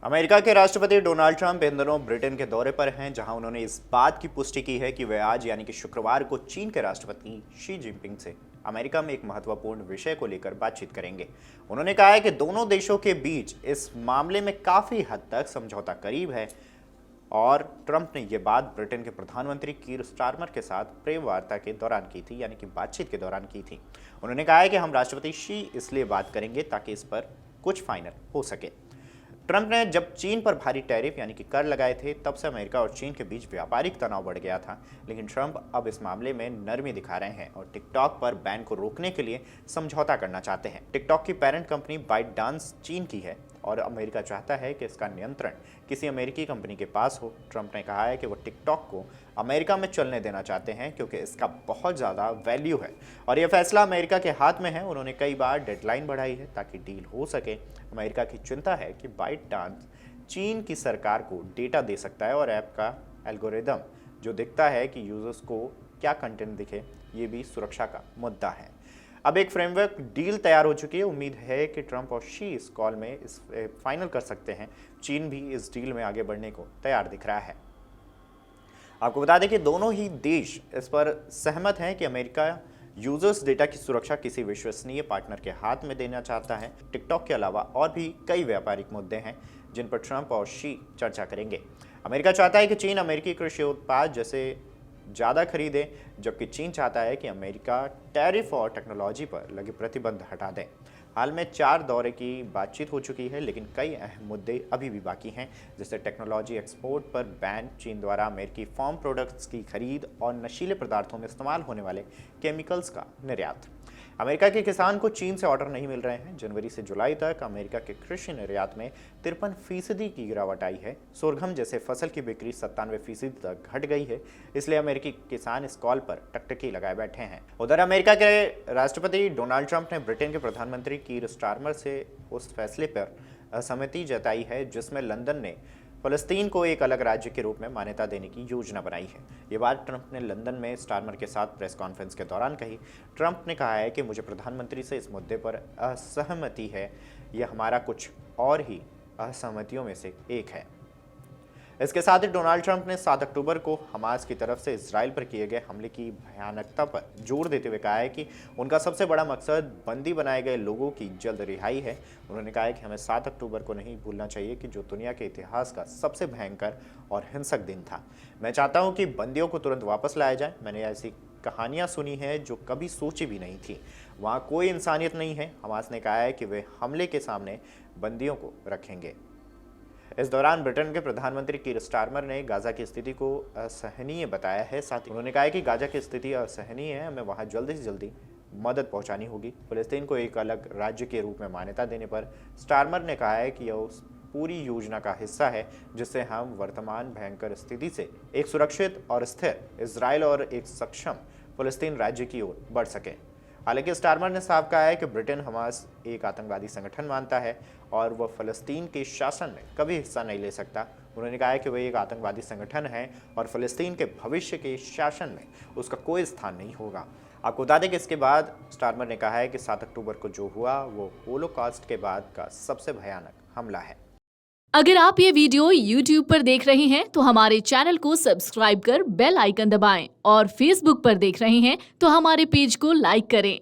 America के राष्ट्रपति Donald Trump इन दिनों ब्रिटेन के दौरे पर हैं, जहां उन्होंने इस बात की पुष्टि की है कि वे आज यानी कि शुक्रवार को चीन के राष्ट्रपति शी जिनपिंग से अमेरिका में एक महत्वपूर्ण विषय को लेकर बातचीत करेंगे। उन्होंने कहा है कि दोनों देशों के बीच इस मामले में काफी हद तक समझौता करीब है और ट्रंप ने यह बात ब्रिटेन के प्रधानमंत्री कीर स्टारमर के साथ प्रेम वार्ता के दौरान की थी, यानी कि बातचीत के दौरान की थी। उन्होंने कहा है कि हम राष्ट्रपति शी इसलिए बात करेंगे ताकि इस पर कुछ फाइनल हो सके। ट्रंप ने जब चीन पर भारी टैरिफ यानी कि कर लगाए थे, तब से अमेरिका और चीन के बीच व्यापारिक तनाव बढ़ गया था। लेकिन ट्रंप अब इस मामले में नरमी दिखा रहे हैं और टिकटॉक पर बैन को रोकने के लिए समझौता करना चाहते हैं। टिकटॉक की पेरेंट कंपनी बाइट डांस चीन की है और अमेरिका चाहता है कि इसका नियंत्रण किसी अमेरिकी कंपनी के पास हो। ट्रंप ने कहा है कि वो टिकटॉक को अमेरिका में चलने देना चाहते हैं क्योंकि इसका बहुत ज़्यादा वैल्यू है और यह फैसला अमेरिका के हाथ में है। उन्होंने कई बार डेडलाइन बढ़ाई है ताकि डील हो सके। अमेरिका की चिंता है कि बाइट डांस चीन की सरकार को डेटा दे सकता है और ऐप का एल्गोरिदम जो दिखता है कि यूजर्स को क्या कंटेंट दिखे, ये भी सुरक्षा का मुद्दा है। अब एक फ्रेमवर्क डील तैयार हो चुकी है। उम्मीद है कि ट्रंप और शी इस कॉल में इस फाइनल कर सकते हैं। चीन भी इस डील में आगे बढ़ने को तैयार दिख रहा है। आपको बता दें कि दोनों ही देश इस पर सहमत हैं कि अमेरिका यूजर्स डेटा की सुरक्षा किसी विश्वसनीय पार्टनर के हाथ में देना चाहता है। टिकटॉक के अलावा और भी कई व्यापारिक मुद्दे हैं जिन पर ट्रंप और शी चर्चा करेंगे। अमेरिका चाहता है कि चीन अमेरिकी कृषि उत्पाद जैसे ज़्यादा खरीदे, जबकि चीन चाहता है कि अमेरिका टैरिफ और टेक्नोलॉजी पर लगे प्रतिबंध हटा दें। हाल में 4 दौरे की बातचीत हो चुकी है, लेकिन कई अहम मुद्दे अभी भी बाकी हैं, जैसे टेक्नोलॉजी एक्सपोर्ट पर बैन, चीन द्वारा अमेरिकी फार्म प्रोडक्ट्स की खरीद और नशीले पदार्थों में इस्तेमाल होने वाले केमिकल्स का निर्यात। अमेरिका के किसान को चीन से ऑर्डर नहीं मिल रहे हैं। जनवरी से जुलाई तक अमेरिका के कृषि निर्यात में 53% की गिरावट आई है। सोरगम जैसे फसल की बिक्री 97% तक घट गई है। इसलिए अमेरिकी किसान इस कॉल पर टकटकी लगाए बैठे हैं। उधर अमेरिका के राष्ट्रपति डोनाल्ड ट्रंप ने ब्रिटेन के प्रधानमंत्री कीर स्टारमर से उस फैसले पर असहमति जताई है जिसमें लंदन ने फ़लस्तीन को एक अलग राज्य के रूप में मान्यता देने की योजना बनाई है। ये बात ट्रंप ने लंदन में स्टारमर के साथ प्रेस कॉन्फ्रेंस के दौरान कही। ट्रंप ने कहा है कि मुझे प्रधानमंत्री से इस मुद्दे पर असहमति है। यह हमारा कुछ और ही असहमतियों में से एक है। इसके साथ ही डोनाल्ड ट्रंप ने 7 अक्टूबर को हमास की तरफ से इजराइल पर किए गए हमले की भयानकता पर जोर देते हुए कहा है कि उनका सबसे बड़ा मकसद बंदी बनाए गए लोगों की जल्द रिहाई है। उन्होंने कहा है कि हमें 7 अक्टूबर को नहीं भूलना चाहिए कि जो दुनिया के इतिहास का सबसे भयंकर और हिंसक दिन था। मैं चाहता हूं कि बंदियों को तुरंत वापस लाया जाए। मैंने ऐसी कहानियां सुनी हैं जो कभी सोची भी नहीं थी। वहाँ कोई इंसानियत नहीं है। हमास ने कहा है कि वे हमले के सामने बंदियों को रखेंगे। इस दौरान ब्रिटेन के प्रधानमंत्री कीर स्टारमर ने गाजा की स्थिति को असहनीय बताया है। साथ ही उन्होंने कहा है कि गाजा की स्थिति असहनीय है, हमें वहां जल्दी से जल्दी मदद पहुंचानी होगी। फ़लस्तीन को एक अलग राज्य के रूप में मान्यता देने पर स्टारमर ने कहा है कि यह उस पूरी योजना का हिस्सा है जिससे हम वर्तमान भयंकर स्थिति से एक सुरक्षित और स्थिर इजराइल और एक सक्षम फ़लस्तीन राज्य की ओर बढ़ सके। हालांकि स्टारमर ने साफ कहा है कि ब्रिटेन हमास एक आतंकवादी संगठन मानता है और वह फ़लस्तीन के शासन में कभी हिस्सा नहीं ले सकता। उन्होंने कहा है कि वह एक आतंकवादी संगठन है और फ़लस्तीन के भविष्य के शासन में उसका कोई स्थान नहीं होगा। आपको बता दें कि इसके बाद स्टारमर ने कहा है कि 7 अक्टूबर को जो हुआ वो होलोकॉस्ट के बाद का सबसे भयानक हमला है। अगर आप ये वीडियो YouTube पर देख रहे हैं तो हमारे चैनल को सब्सक्राइब कर बेल आइकन दबाएं और Facebook पर देख रहे हैं तो हमारे पेज को लाइक करें।